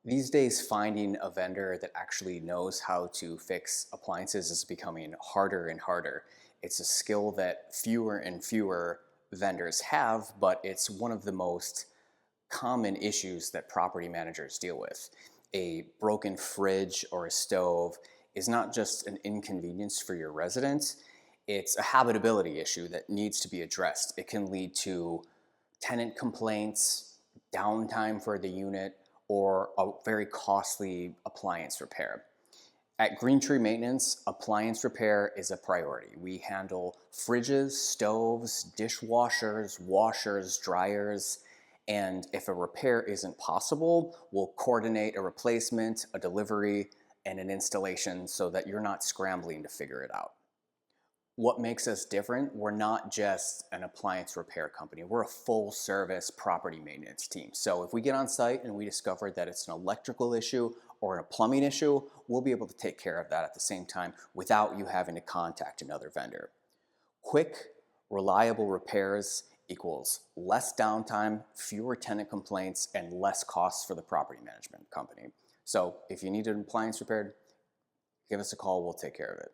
These days, finding a vendor that actually knows how to fix appliances is becoming harder and harder. It's a skill that fewer and fewer vendors have, but it's one of the most common issues that property managers deal with. A broken fridge or a stove is not just an inconvenience for your residents, it's a habitability issue that needs to be addressed. It can lead to tenant complaints, downtime for the unit, or a very costly appliance repair. At GreenTree Maintenance, appliance repair is a priority. We handle fridges, stoves, dishwashers, washers, dryers, and if a repair isn't possible, we'll coordinate a replacement, a delivery, and an installation so that you're not scrambling to figure it out. What makes us different, we're not just an appliance repair company. We're a full service property maintenance team. So if we get on site and we discover that it's an electrical issue or a plumbing issue, we'll be able to take care of that at the same time without you having to contact another vendor. Quick, reliable repairs equals less downtime, fewer tenant complaints, and less costs for the property management company. So if you need an appliance repaired, give us a call, we'll take care of it.